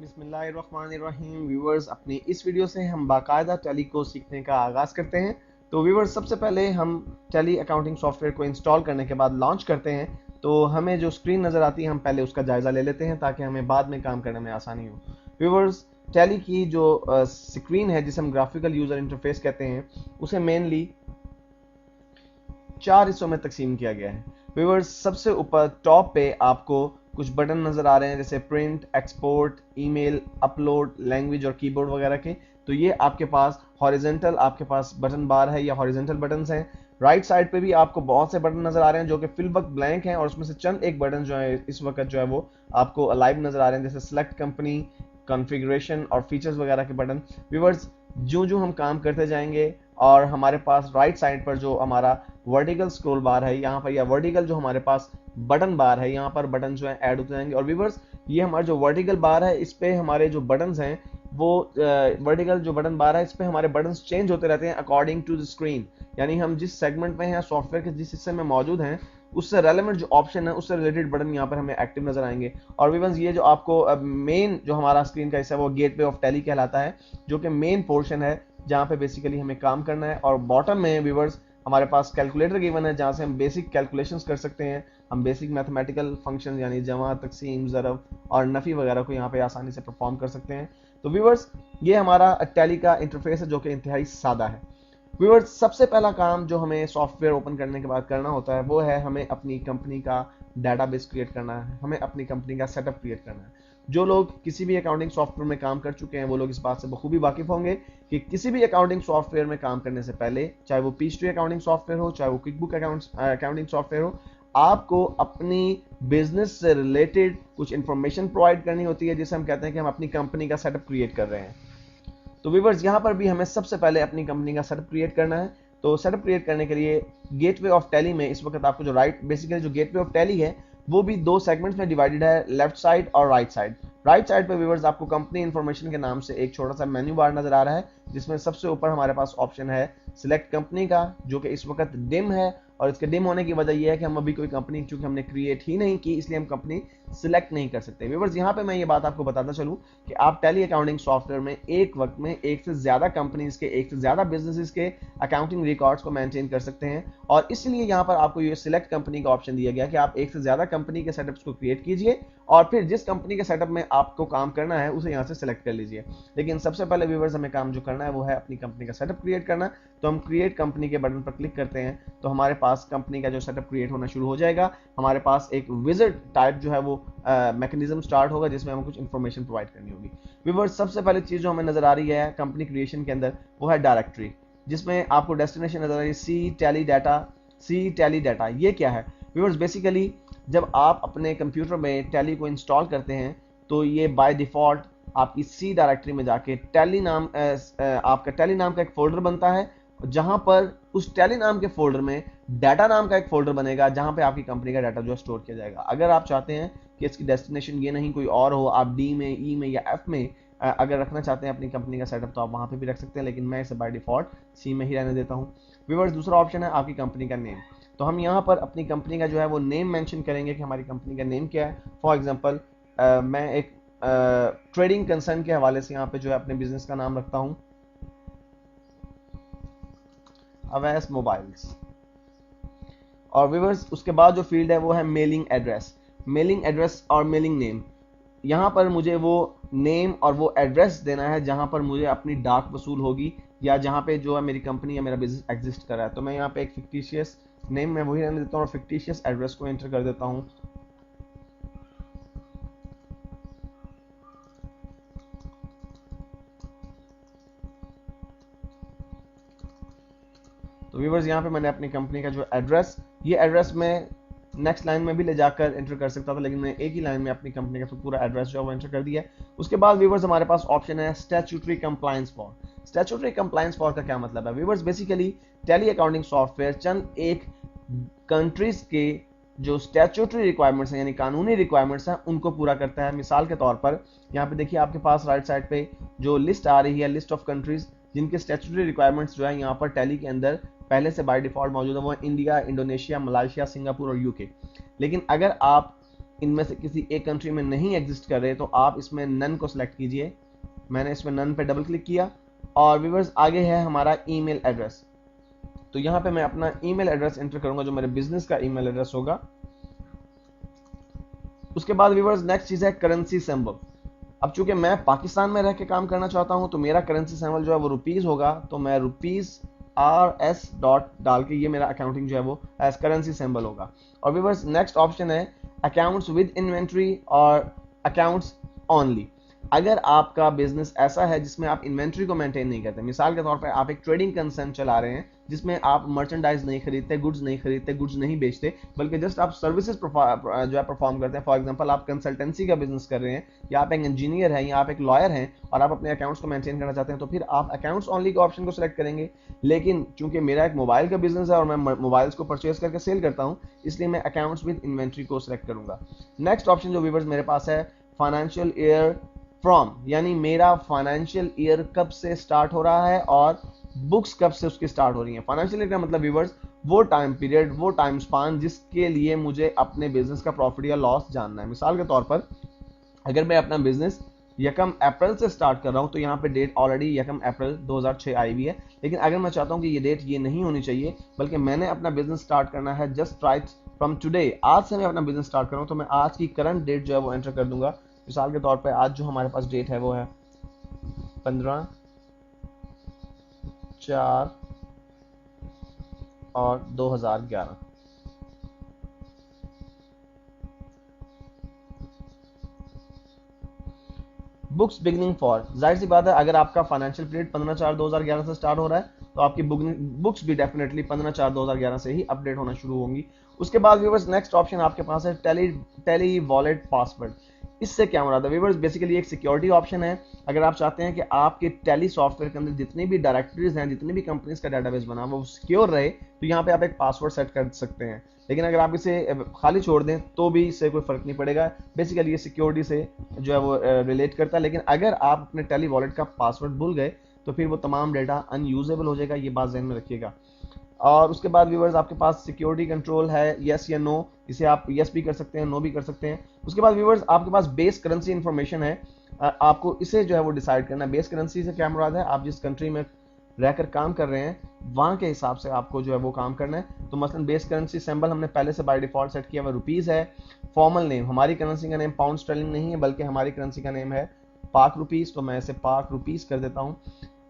बिस्मिल्लाहिर्रहमानिर्रहीम। व्यूवर्स, अपनी इस वीडियो से हम बाकायदा टैली को सीखने का आगाज़ करते हैं। तो व्यूवर्स, सबसे पहले हम टैली अकाउंटिंग सॉफ्टवेयर को इंस्टॉल करने के बाद लॉन्च करते हैं तो हमें जो स्क्रीन नज़र आती है हम पहले उसका जायज़ा ले लेते हैं ताकि हमें बाद में काम करने में आसानी हो। व्यूवर्स, टैली की जो स्क्रीन है जिसे हम ग्राफिकल यूज़र इंटरफेस कहते हैं उसे मेनली 4 हिस्सों में तकसीम किया गया है। व्यूअर्स, सबसे ऊपर टॉप पे आपको कुछ बटन नजर आ रहे हैं जैसे print, export, email, upload, language और कीबोर्ड वगैरह के। तो ये आपके पास हॉरिजेंटल आपके पास बटन बार है या हॉरिजेंटल बटन्स हैं। राइट साइड पे भी आपको बहुत से बटन नजर आ रहे हैं जो कि फिल वक्त ब्लैंक हैं और उसमें से चंद एक बटन जो है इस वक्त जो है वो आपको अलाइव नजर आ रहे हैं जैसे सिलेक्ट कंपनी, कॉन्फ़िगरेशन और फीचर्स वगैरह के बटन। व्यूअर्स, जो हम काम करते जाएंगे और हमारे पास राइट साइड पर जो हमारा वर्टिकल स्क्रॉल बार है यहाँ पर या वर्टिकल जो हमारे पास बटन बार है यहाँ पर बटन जो है ऐड होते जाएंगे। और व्यूअर्स, ये हमारा जो वर्टिकल बार है इस पे हमारे जो बटन्स हैं वो वर्टिकल जो बटन बार है इस पे हमारे बटन्स चेंज होते रहते हैं अकॉर्डिंग टू द स्क्रीन। यानी हम जिस सेगमेंट में हैं, सॉफ्टवेयर के जिस हिस्से में मौजूद हैं, उससे रेलेवेंट जो ऑप्शन है उससे रिलेटेड बटन यहाँ पर हमें एक्टिव नजर आएंगे। और व्यूअर्स, ये जो आपको मेन जो हमारा स्क्रीन का हिस्सा है वो गेटवे ऑफ टैली कहलाता है, जो कि मेन पोर्शन है जहाँ पे बेसिकली हमें काम करना है। और बॉटम में व्यूअर्स हमारे पास कैलकुलेटर गिवन है जहाँ से हम बेसिक कैलकुलेशंस कर सकते हैं। हम बेसिक मैथमेटिकल फंक्शन यानी जमा, तकसीम, ज़रब और नफ़ी वगैरह को यहाँ पे आसानी से परफॉर्म कर सकते हैं। तो व्यूअर्स, ये हमारा टैली का इंटरफेस है जो कि इंतहाई सादा है। व्यूअर्स, सबसे पहला काम जो हमें सॉफ्टवेयर ओपन करने के बाद करना होता है वो है हमें अपनी कंपनी का डाटाबेस क्रिएट करना है, हमें अपनी कंपनी का सेटअप क्रिएट करना है। जो लोग किसी भी अकाउंटिंग सॉफ्टवेयर में काम कर चुके हैं वो लोग इस बात से बखूबी वाकिफ होंगे कि किसी भी अकाउंटिंग सॉफ्टवेयर में काम करने से पहले, चाहे वो पीच अकाउंटिंग सॉफ्टवेयर हो, चाहे वो क्विकबुक अकाउंटिंग सॉफ्टवेयर हो, आपको अपनी बिजनेस से रिलेटेड कुछ इंफॉर्मेशन प्रोवाइड करनी होती है जिसे हम कहते हैं कि हम अपनी कंपनी का सेटअप क्रिएट कर रहे हैं। तो व्यूअर्स, यहाँ पर भी हमें सबसे पहले अपनी कंपनी का सेटअप क्रिएट करना है। तो सेटअप क्रिएट करने के लिए गेटवे ऑफ टैली में इस वक्त आपको जो बेसिकली जो गेटवे ऑफ टैली है वो भी दो सेगमेंट्स में डिवाइडेड है, लेफ्ट साइड और राइट साइड। राइट साइड पे व्यूअर्स आपको कंपनी इंफॉर्मेशन के नाम से एक छोटा सा मेन्यू बार नजर आ रहा है जिसमें सबसे ऊपर हमारे पास ऑप्शन है सिलेक्ट कंपनी का, जो कि इस वक्त डिम है। और इसके डिम होने की वजह यह है कि हम अभी कोई कंपनी चूंकि हमने क्रिएट ही नहीं की इसलिए हम कंपनी सिलेक्ट नहीं कर सकते। व्यूअर्स, यहाँ पे मैं ये बात आपको बताता चलूं कि आप टैली अकाउंटिंग सॉफ्टवेयर में एक वक्त में एक से ज्यादा कंपनीज के, एक से ज्यादा बिजनेसेस के अकाउंटिंग रिकॉर्ड्स को मेंटेन कर सकते हैं। और इसलिए यहाँ पर आपको ये सिलेक्ट कंपनी का ऑप्शन दिया गया कि आप एक से ज्यादा कंपनी के सेटअप्स को क्रिएट कीजिए और फिर जिस कंपनी के सेटअप में आपको काम करना है उसे यहाँ से सिलेक्ट कर लीजिए। लेकिन सबसे पहले व्यूअर्स हमें काम जो करना है वो है अपनी कंपनी का सेटअप क्रिएट करना। तो हम क्रिएट कंपनी के बटन पर क्लिक करते हैं तो हमारे पास कंपनी का जो सेटअप क्रिएट होना शुरू हो जाएगा। हमारे पास एक विजिट टाइप जो है वो मैकेनिज्म स्टार्ट होगा जिसमें हमें कुछ इंफॉर्मेशन प्रोवाइड करनी होगी। व्यूअर्स, सबसे पहले चीज जो हमें नजर आ रही है कंपनी क्रिएशन के अंदर वो है डायरेक्टरी, जिसमें आपको डेस्टिनेशन नजर आ रही है सी टैली डाटा। सी टैली डाटा ये क्या है? व्यूअर्स, बेसिकली जब आप अपने कंप्यूटर में टैली को इंस्टॉल करते हैं तो ये बाय डिफॉल्ट आपकी सी डायरेक्टरी में जाके टैली नाम आपका टैली नाम का एक फोल्डर बनता है, जहां पर उस टैली नाम के फोल्डर में डाटा नाम का एक फोल्डर बनेगा जहां पे आपकी कंपनी का डाटा जो स्टोर किया जाएगा। अगर आप चाहते हैं कि इसकी डेस्टिनेशन ये नहीं कोई और हो, आप डी में, ई में या एफ में अगर रखना चाहते हैं अपनी कंपनी का सेटअप तो आप वहां पे भी रख सकते हैं, लेकिन मैं इसे बाय डिफॉल्ट सी में ही रहने देता हूं। व्यूअर्स, दूसरा ऑप्शन है आपकी कंपनी का नेम। तो हम यहाँ पर अपनी कंपनी का जो है वो नेम मेंशन करेंगे कि हमारी कंपनी का नेम क्या है। फॉर एग्जांपल मैं एक ट्रेडिंग कंसर्न के हवाले से यहाँ पे जो है अपने बिजनेस का नाम रखता हूँ अवैस मोबाइल्स। और व्यूअर्स, उसके बाद जो फील्ड है वो है मेलिंग एड्रेस। मेलिंग एड्रेस और मेलिंग नेम, यहाँ पर मुझे वो नेम और वो एड्रेस देना है जहाँ पर मुझे अपनी डाक वसूल होगी या जहाँ पे जो है मेरी कंपनी या मेरा बिजनेस एग्जिस्ट कर रहा है। तो मैं यहाँ पे एक फिक्टिशियस नेम में वही रहने देता हूँ और फिक्टिशियस एड्रेस को एंटर कर देता हूँ। तो व्यूअर्स, यहाँ पे मैंने अपनी कंपनी का जो एड्रेस, ये एड्रेस में नेक्स्ट लाइन में भी ले जाकर एंटर कर सकता था, लेकिन मैं एक ही लाइन में अपनी कंपनी का पूरा एड्रेस जो है वो एंटर कर दिया। उसके बाद व्यूअर्स हमारे पास ऑप्शन है statutory compliance for. Statutory compliance for का क्या मतलब है? Viewers, basically Tally accounting software चंद एक कंट्रीज के जो स्टैट्यूटरी रिक्वायरमेंट्स हैं यानी कानूनी रिक्वायरमेंट्स हैं उनको पूरा करता है। मिसाल के तौर पर यहाँ पे देखिए आपके पास राइट साइड पे जो लिस्ट आ रही है, लिस्ट ऑफ कंट्रीज जिनके स्टैट्यूटरी रिक्वायरमेंट्स जो है यहाँ पर टैली के अंदर पहले से बाय डिफॉल्ट मौजूद है, वो इंडिया, इंडोनेशिया, मलेशिया, सिंगापुर और यूके। लेकिन अगर आप इनमें से किसी एक कंट्री में नहीं एग्जिस्ट कर रहे तो आप इसमें नन को सिलेक्ट कीजिए। मैंने इसमें नन पे डबल क्लिक किया और व्यूअर्स आगे है हमारा ईमेल एड्रेस। तो यहाँ पे मैं अपना ईमेल एड्रेस एंटर करूंगा जो मेरे बिजनेस का ईमेल एड्रेस होगा। उसके बाद व्यूअर्स नेक्स्ट चीज है करेंसी सिंबल। अब चूंकि मैं पाकिस्तान में रह के काम करना चाहता हूं तो मेरा करेंसी सिंबल जो है वो रुपीस होगा, तो मैं रुपीस RS डॉट डाल के ये मेरा अकाउंटिंग जो है वो एज करेंसी सिंबल होगा। और व्यूअर्स नेक्स्ट ऑप्शन है अकाउंट्स विद इन्वेंट्री और अकाउंट्स ओनली। अगर आपका बिजनेस ऐसा है जिसमें आप इन्वेंट्री को मेंटेन नहीं करते, मिसाल के तौर पर आप एक ट्रेडिंग कंसर्न चला रहे हैं जिसमें आप मर्चेंडाइज नहीं खरीदते, गुड्स नहीं खरीदते, गुड्स नहीं बेचते, बल्कि जस्ट आप सर्विसेज जो है परफॉर्म करते हैं। फॉर एग्जांपल आप कंसल्टेंसी का बिजनेस कर रहे हैं, या आप एक इंजीनियर हैं, या आप एक लॉयर हैं और आप अपने अकाउंट्स को मेंटेन करना चाहते हैं, तो फिर आप अकाउंट्स ओनली के ऑप्शन को सिलेक्ट करेंगे। लेकिन चूंकि मेरा एक मोबाइल का बिजनेस है और मैं मोबाइल्स को परचेज करके सेल करता हूं, इसलिए मैं अकाउंट्स विद इन्वेंट्री को सिलेक्ट करूंगा। नेक्स्ट ऑप्शन जो व्यूअर्स मेरे पास है फाइनेंशियल ईयर फ्रॉम, यानी मेरा फाइनेंशियल ईयर कब से स्टार्ट हो रहा है और बुक्स कब से उसकी स्टार्ट हो रही है। फाइनेंशियल ईयर का मतलब व्यूअर्स वो टाइम पीरियड, वो टाइम स्पान जिसके लिए मुझे अपने बिजनेस का प्रॉफिट या लॉस जानना है। मिसाल के तौर पर अगर मैं अपना बिजनेस 1 अप्रैल से स्टार्ट कर रहा हूं तो यहाँ पे डेट ऑलरेडी 1 अप्रैल 2006 आई हुई है। लेकिन अगर मैं चाहता हूं कि ये डेट ये नहीं होनी चाहिए, बल्कि मैंने अपना बिजनेस स्टार्ट करना है जस्ट राइट फ्रॉम टुडे, आज से मैं अपना बिजनेस स्टार्ट कर रहा हूं, तो मैं आज की करंट डेट जो है वो एंटर कर दूंगा। मिसाल के तौर पे आज जो हमारे पास डेट है वो है 15/4 और 2011। बुक्स बिगनिंग फॉर, जाहिर सी बात है अगर आपका फाइनेंशियल पीरियड 15/4/2011 से स्टार्ट हो रहा है तो आपकी बुक्स भी डेफिनेटली 15/4/2011 से ही अपडेट होना शुरू होंगी। उसके बाद व्यूअर्स नेक्स्ट ऑप्शन आपके पास है टेली वॉलेट पासवर्ड। इससे क्या मुराद है व्यूअर्स, बेसिकली एक सिक्योरिटी ऑप्शन है। अगर आप चाहते हैं कि आपके टेली सॉफ्टवेयर के अंदर जितनी भी डायरेक्टरीज हैं, जितनी भी कंपनीज का डाटाबेस बना वो सिक्योर रहे, तो यहाँ पे आप एक पासवर्ड सेट कर सकते हैं। लेकिन अगर आप इसे खाली छोड़ दें तो भी इससे कोई फर्क नहीं पड़ेगा। बेसिकली ये सिक्योरिटी से जो है वो रिलेट करता है। लेकिन अगर आप अपने टेली वॉलेट का पासवर्ड भूल गए तो फिर वो तमाम डेटा अनयूजेबल हो जाएगा, ये बात ध्यान में रखिएगा। और उसके बाद व्यूअर्स आपके पास सिक्योरिटी कंट्रोल है, यस या नो, इसे आप यस भी कर सकते हैं, नो भी कर सकते हैं। उसके बाद व्यूअर्स आपके पास बेस करेंसी इंफॉर्मेशन है, आपको इसे जो है वो डिसाइड करना है। बेस करेंसी से क्या मुराद है, आप जिस कंट्री में रहकर काम कर रहे हैं वहां के हिसाब से आपको जो है वो काम करना है। तो मसलन बेस करेंसी सिंबल हमने पहले से बाय डिफॉल्ट सेट किया हुआ रुपीस है। फॉर्मल नेम, हमारी करेंसी का नेम पाउंड स्टर्लिंग नहीं है बल्कि हमारी करेंसी का नेम है पाक रुपीस, तो मैं इसे पाक रुपीस कर देता हूँ।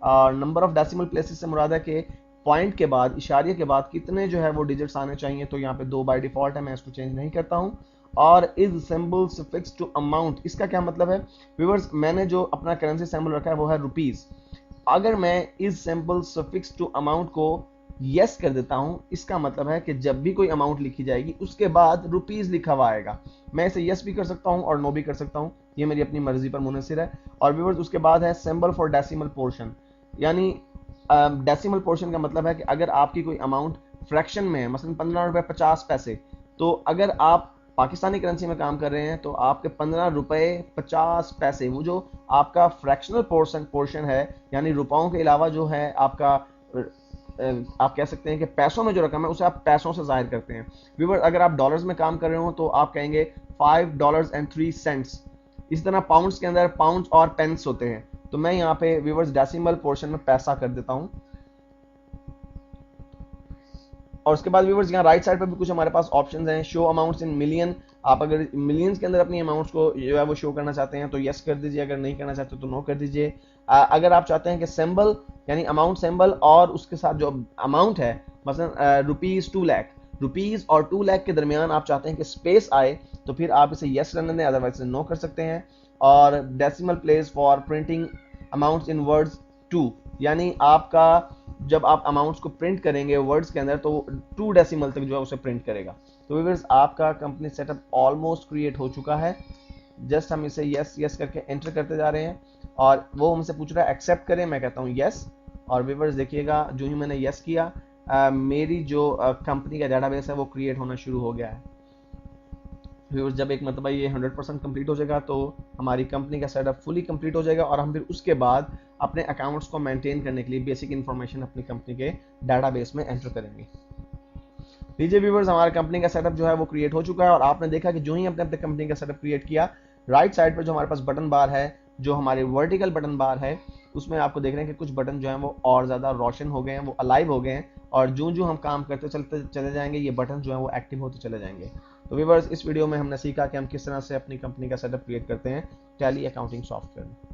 और नंबर ऑफ डेसिमल प्लेसेस से मुराद है कि पॉइंट के बाद, इशारे के बाद कितने जो है वो डिजिट्स आने चाहिए, तो यहाँ पे 2 बाय डिफॉल्ट है, मैं इसको चेंज नहीं करता हूँ। और is symbol fix to amount, इसका क्या मतलब है व्यूअर्स, मैंने जो अपना करेंसी सिंबल रखा है वो है रुपीस। अगर मैं is symbol fix to amount को यस कर देता हूं, इसका मतलब है कि जब भी कोई अमाउंट लिखी जाएगी उसके बाद रुपीस लिखा हुआ आएगा। मैं इसे यस भी कर सकता हूं और नो भी कर सकता हूं, ये मेरी अपनी मर्जी पर मुनहसिर है। और व्यूअर्स उसके बाद है सिंबल फॉर डेसिमल पोर्शन, यानी डेसिमल पोर्शन का मतलब है कि अगर आपकी कोई अमाउंट फ्रैक्शन में है, मसलन 15 रुपए 50 पैसे, तो अगर आप पाकिस्तानी करेंसी में काम कर रहे हैं तो आपके 15 रुपए 50 पैसे, वो जो आपका फ्रैक्शनल पोर्शन है, यानी रुपयों के अलावा जो है आपका आप कह सकते हैं कि पैसों में जो रकम है उसे आप पैसों से जाहिर करते हैं। व्यूअर अगर आप डॉलर्स में काम कर रहे हो तो आप कहेंगे $5.03। इसी तरह पाउंड्स के अंदर पाउंड्स और पेंस होते हैं, तो मैं यहाँ पे व्यूअर्स डेसिमल पोर्शन में पैसा कर देता हूँ। और उसके बाद व्यूअर्स यहाँ राइट साइड पर भी कुछ हमारे पास ऑप्शंस हैं। शो अमाउंट्स इन मिलियन, आप अगर मिलियंस के अंदर अपनी अमाउंट्स को जो है वो शो करना चाहते हैं तो यस कर दीजिए, अगर नहीं करना चाहते तो नो कर दीजिए। अगर आप चाहते हैं कि सिंबल यानी अमाउंट सिंबल और उसके साथ जो अमाउंट है, मसलन ₹2 लाख, रुपीस और 2 लाख के दरमियान आप चाहते हैं कि स्पेस आए, तो फिर आप इसे यस करने दें, अदरवाइज नो कर सकते हैं। और decimal place for printing amounts in words 2, यानी आपका जब आप अमाउंट्स को प्रिंट करेंगे वर्ड्स के अंदर तो 2 डेसिमल तक जो है उसे प्रिंट करेगा। तो व्यूअर्स आपका कंपनी सेटअप ऑलमोस्ट क्रिएट हो चुका है। जस्ट हम इसे यस यस करके एंटर करते जा रहे हैं और वो हमसे पूछ रहा है एक्सेप्ट करें, मैं कहता हूँ यस। और व्यूअर्स देखिएगा जो ही मैंने यस किया मेरी जो कंपनी का डेटाबेस है वो क्रिएट होना शुरू हो गया है। व्यूअर्स जब एक मतलब ये 100% कंप्लीट हो जाएगा तो हमारी कंपनी का सेटअप फुली कंप्लीट हो जाएगा और हम फिर उसके बाद अपने अकाउंट्स को मेंटेन करने के लिए बेसिक इंफॉर्मेशन अपनी कंपनी के डेटाबेस में एंटर करेंगे। लीजिए व्यूवर्स, हमारा कंपनी का सेटअप जो है वो क्रिएट हो चुका है और आपने देखा कि जो ही अपने अपने कंपनी का सेटअप क्रिएट किया, राइट साइड पर जो हमारे पास बटन बार है, जो हमारे वर्टिकल बटन बार है, उसमें आपको देख रहे हैं कि कुछ बटन जो हैं वो और ज़्यादा रोशन हो गए हैं, वो अलाइव हो गए हैं और जो जो हम काम करते चलते चले जाएंगे ये बटन जो है वो एक्टिव होते चले जाएंगे। तो व्यूवर्स, इस वीडियो में हमने सीखा कि हम किस तरह से अपनी कंपनी का सेटअप क्रिएट करते हैं टैली अकाउंटिंग सॉफ्टवेयर में।